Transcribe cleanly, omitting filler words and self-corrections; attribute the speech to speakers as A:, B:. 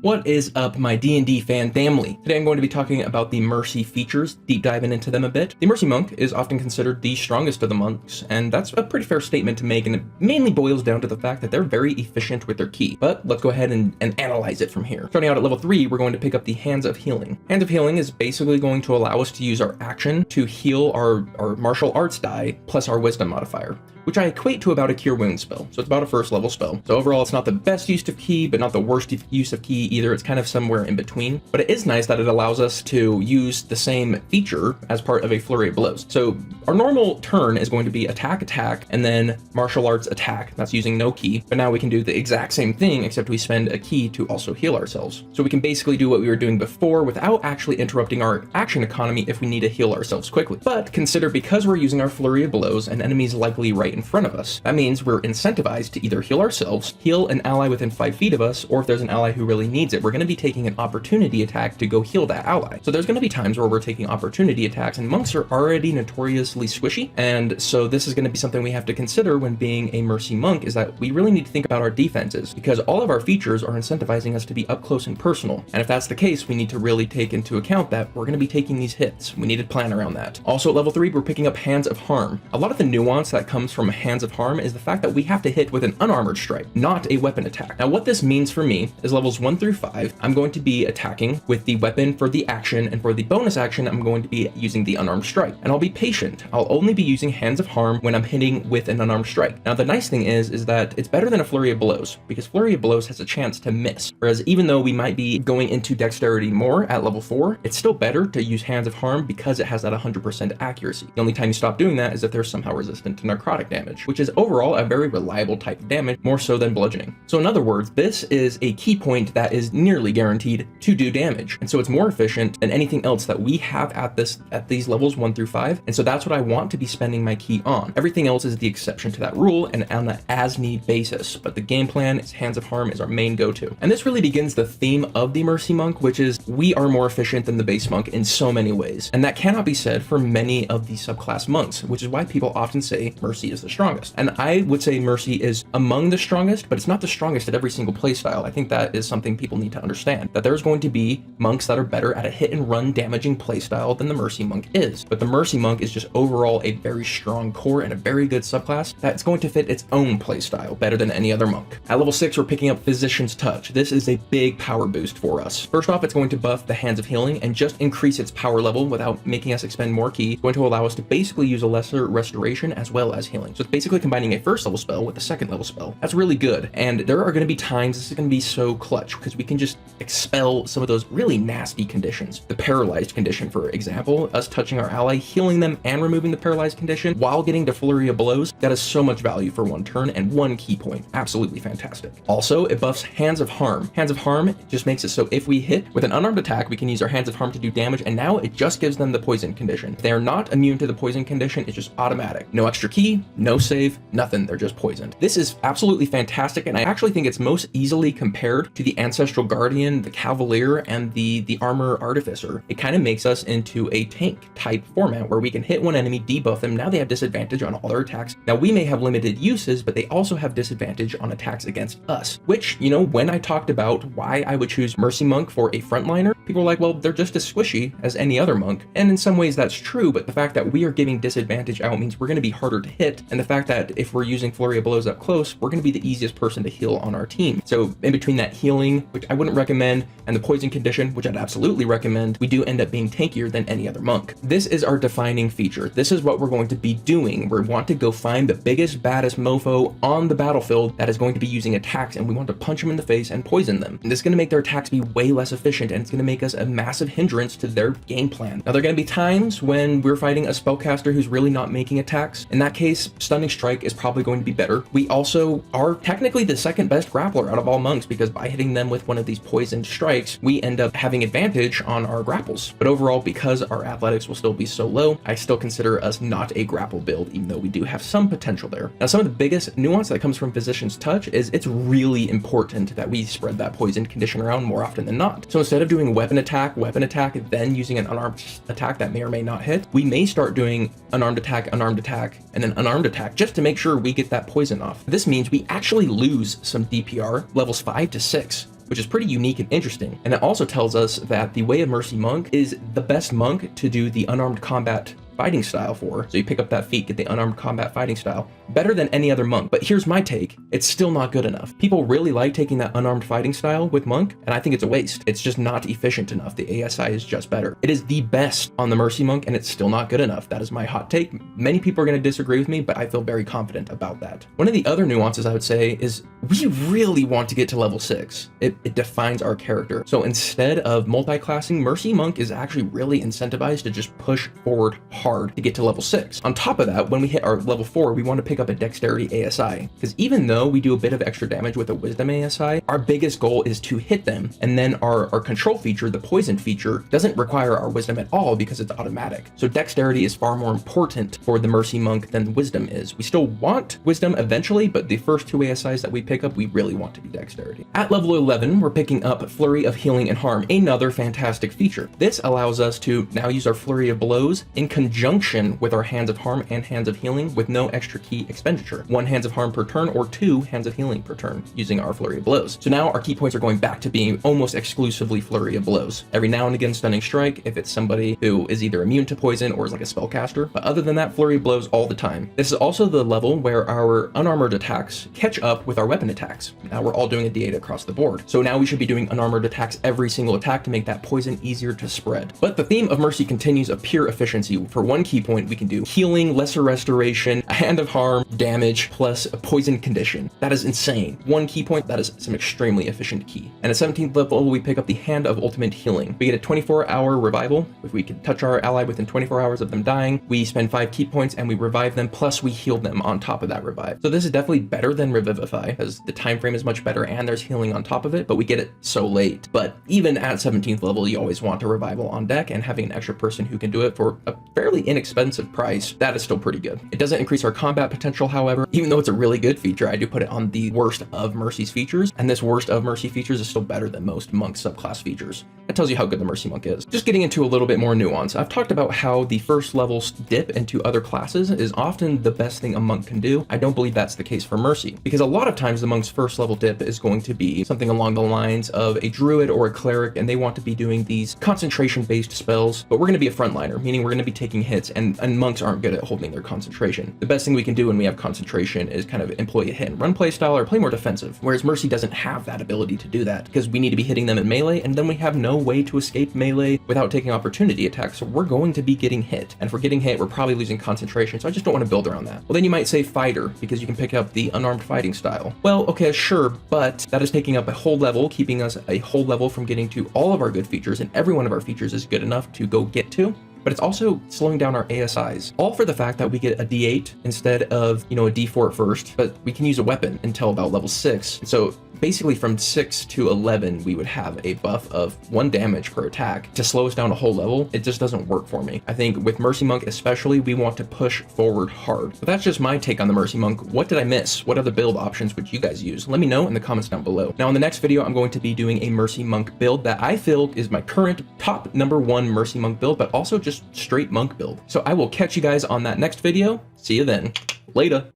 A: What is up, my D&D fan family? Today I'm going to be talking about the Mercy features, deep diving into them a bit. The Mercy Monk is often considered the strongest of the monks, and that's a pretty fair statement to make, and it mainly boils down to the fact that they're very efficient with their ki. But let's go ahead and analyze it from here. Starting out at level 3, we're going to pick up the Hands of Healing. Hands of Healing is basically going to allow us to use our action to heal our martial arts die plus our wisdom modifier, which I equate to about a Cure Wounds spell. So it's about a first level spell. So overall, it's not the best use of ki, but not the worst use of ki either. It's kind of somewhere in between. But it is nice that it allows us to use the same feature as part of a flurry of blows. So our normal turn is going to be attack, and then martial arts attack. That's using no ki. But now we can do the exact same thing, except we spend a ki to also heal ourselves. So we can basically do what we were doing before without actually interrupting our action economy if we need to heal ourselves quickly. But consider, because we're using our flurry of blows and enemies likely right in front of us, that means we're incentivized to either heal ourselves, heal an ally within 5 feet of us, or if there's an ally who really needs it, we're going to be taking an opportunity attack to go heal that ally. So there's going to be times where we're taking opportunity attacks, and monks are already notoriously squishy, and so this is going to be something we have to consider when being a Mercy Monk, is that we really need to think about our defenses, because all of our features are incentivizing us to be up close and personal. And if that's the case, we need to really take into account that we're going to be taking these hits. We need to plan around that. Also at level 3, we're picking up Hands of Harm. A lot of the nuance that comes from Hands of Harm is the fact that we have to hit with an unarmored strike, not a weapon attack. Now what this means for me is levels 1 through 5, I'm going to be attacking with the weapon for the action, and for the bonus action, I'm going to be using the unarmed strike. And I'll be patient. I'll only be using Hands of Harm when I'm hitting with an unarmed strike. Now the nice thing is that it's better than a Flurry of Blows, because Flurry of Blows has a chance to miss. Whereas even though we might be going into dexterity more at level 4, it's still better to use Hands of Harm because it has that 100% accuracy. The only time you stop doing that is if they're somehow resistant to necrotic damage, which is overall a very reliable type of damage, more so than bludgeoning. So in other words, this is a key point that is nearly guaranteed to do damage, and so it's more efficient than anything else that we have at these levels 1 through 5, and so that's what I want to be spending my ki on. Everything else is the exception to that rule and on an as-need basis, but the game plan is Hands of Harm is our main go-to. And this really begins the theme of the Mercy Monk, which is we are more efficient than the base monk in so many ways, and that cannot be said for many of the subclass monks, which is why people often say Mercy is the strongest. And I would say Mercy is among the strongest, but it's not the strongest at every single playstyle. I think that is something people need to understand, that there's going to be monks that are better at a hit and run damaging playstyle than the Mercy Monk is. But the Mercy Monk is just overall a very strong core and a very good subclass that's going to fit its own playstyle better than any other monk. At level 6, we're picking up Physician's Touch. This is a big power boost for us. First off, it's going to buff the Hands of Healing and just increase its power level without making us expend more ki. It's going to allow us to basically use a lesser restoration as well as healing. So it's basically combining a first level spell with a second level spell. That's really good. And there are going to be times this is going to be so clutch because we can just expel some of those really nasty conditions. The paralyzed condition, for example, us touching our ally, healing them and removing the paralyzed condition while getting to flurry of blows, that is so much value for one turn and one key point. Absolutely fantastic. Also, it buffs Hands of Harm. Hands of Harm just makes it so if we hit with an unarmed attack, we can use our Hands of Harm to do damage, and now it just gives them the poison condition. If they are not immune to the poison condition, it's just automatic. No extra ki, no save, nothing. They're just poisoned. This is absolutely fantastic, and I actually think it's most easily compared to the Ancestral Guardian, the Cavalier, and the Armor Artificer. It kind of makes us into a tank type format where we can hit one enemy, debuff them. Now they have disadvantage on all their attacks. Now we may have limited uses, but they also have disadvantage on attacks against us, which, you know, when I talked about why I would choose Mercy Monk for a frontliner, people were like, well, they're just as squishy as any other monk. And in some ways that's true, but the fact that we are giving disadvantage out means we're going to be harder to hit, and the fact that if we're using Flurry of Blows up close, we're going to be the easiest person to heal on our team. So in between that healing, which I wouldn't recommend, and the poison condition, which I'd absolutely recommend, we do end up being tankier than any other monk. This is our defining feature. This is what we're going to be doing. We want to go find the biggest, baddest mofo on the battlefield that is going to be using attacks, and we want to punch them in the face and poison them. And this is going to make their attacks be way less efficient, and it's going to make us a massive hindrance to their game plan. Now, there are going to be times when we're fighting a spellcaster who's really not making attacks. In that case, Stunning Strike is probably going to be better. We also are technically the second best grappler out of all monks, because by hitting them with one of these poisoned strikes, we end up having advantage on our grapples. But overall, because our athletics will still be so low, I still consider us not a grapple build, even though we do have some potential there. Now, some of the biggest nuance that comes from Physician's Touch is it's really important that we spread that poison condition around more often than not. So instead of doing weapon attack, then using an unarmed attack that may or may not hit, we may start doing unarmed attack, and then unarmed attack just to make sure we get that poison off. This means we actually lose some DPR levels 5 to 6 which is pretty unique and interesting. And it also tells us that the Way of Mercy monk is the best monk to do the unarmed combat fighting style for. So you pick up that feat, get the unarmed combat fighting style, better than any other monk. But here's my take, it's still not good enough. People really like taking that unarmed fighting style with monk, and I think it's a waste. It's just not efficient enough. The ASI is just better. It is the best on the Mercy monk, and it's still not good enough. That is my hot take. Many people are going to disagree with me, but I feel very confident about that. One of the other nuances I would say is we really want to get to level 6. It defines our character. So instead of multi-classing, Mercy monk is actually really incentivized to just push forward hard to get to level 6. On top of that, when we hit our level 4, we want to pick up a dexterity ASI, because even though we do a bit of extra damage with a wisdom ASI, our biggest goal is to hit them. And then our control feature, the poison feature, doesn't require our wisdom at all because it's automatic. So dexterity is far more important for the Mercy monk than wisdom is. We still want wisdom eventually, but the first 2 ASIs that we pick up, we really want to be dexterity. At level 11, we're picking up Flurry of Healing and Harm, another fantastic feature. This allows us to now use our Flurry of Blows in conjunction with our Hands of Harm and Hands of Healing with no extra key expenditure. 1 Hands of Harm per turn or 2 Hands of Healing per turn using our Flurry of Blows. So now our key points are going back to being almost exclusively Flurry of Blows. Every now and again Stunning Strike if it's somebody who is either immune to poison or is like a spellcaster, but other than that, Flurry of Blows all the time. This is also the level where our unarmored attacks catch up with our weapon attacks. Now we're all doing a D8 across the board. So now we should be doing unarmored attacks every single attack to make that poison easier to spread. But the theme of Mercy continues of pure efficiency. For 1 key point, we can do healing, lesser restoration, a Hand of Harm, damage, plus a poison condition. That is insane. 1 key point, that is some extremely efficient key. And at 17th level, we pick up the Hand of Ultimate Healing. We get a 24-hour revival. If we can touch our ally within 24 hours of them dying, we spend 5 key points and we revive them, plus we heal them on top of that revive. So this is definitely better than Revivify, because the time frame is much better and there's healing on top of it, but we get it so late. But even at 17th level, you always want a revival on deck, and having an extra person who can do it for a fairly inexpensive price, that is still pretty good. It doesn't increase our combat potential, however. Even though it's a really good feature, I do put it on the worst of Mercy's features, and this worst of Mercy features is still better than most monk subclass features. That tells you how good the Mercy monk is. Just getting into a little bit more nuance, I've talked about how the first level dip into other classes is often the best thing a monk can do. I don't believe that's the case for Mercy, because a lot of times the monk's first level dip is going to be something along the lines of a druid or a cleric, and they want to be doing these concentration based spells, but we're going to be a frontliner, meaning we're going to be taking hits, and monks aren't good at holding their concentration. The best thing we can do when we have concentration is kind of employ a hit and run playstyle or play more defensive, whereas Mercy doesn't have that ability to do that, because we need to be hitting them in melee, and then we have no way to escape melee without taking opportunity attacks, so we're going to be getting hit, and if we're getting hit, we're probably losing concentration, so I just don't want to build around that. Well, then you might say fighter, because you can pick up the unarmed fighting style. Well, okay, sure, but that is taking up a whole level, keeping us a whole level from getting to all of our good features, and every one of our features is good enough to go get to, but it's also slowing down our ASIs, all for the fact that we get a D8 instead of, a D4 at first, but we can use a weapon until about level 6. So basically from 6 to 11, we would have a buff of 1 damage per attack. To slow us down a whole level, it just doesn't work for me. I think with Mercy Monk especially, we want to push forward hard. But that's just my take on the Mercy Monk. What did I miss? What other build options would you guys use? Let me know in the comments down below. Now in the next video, I'm going to be doing a Mercy Monk build that I feel is my current top #1 Mercy Monk build, but also just straight monk build. So I will catch you guys on that next video. See you then. Later.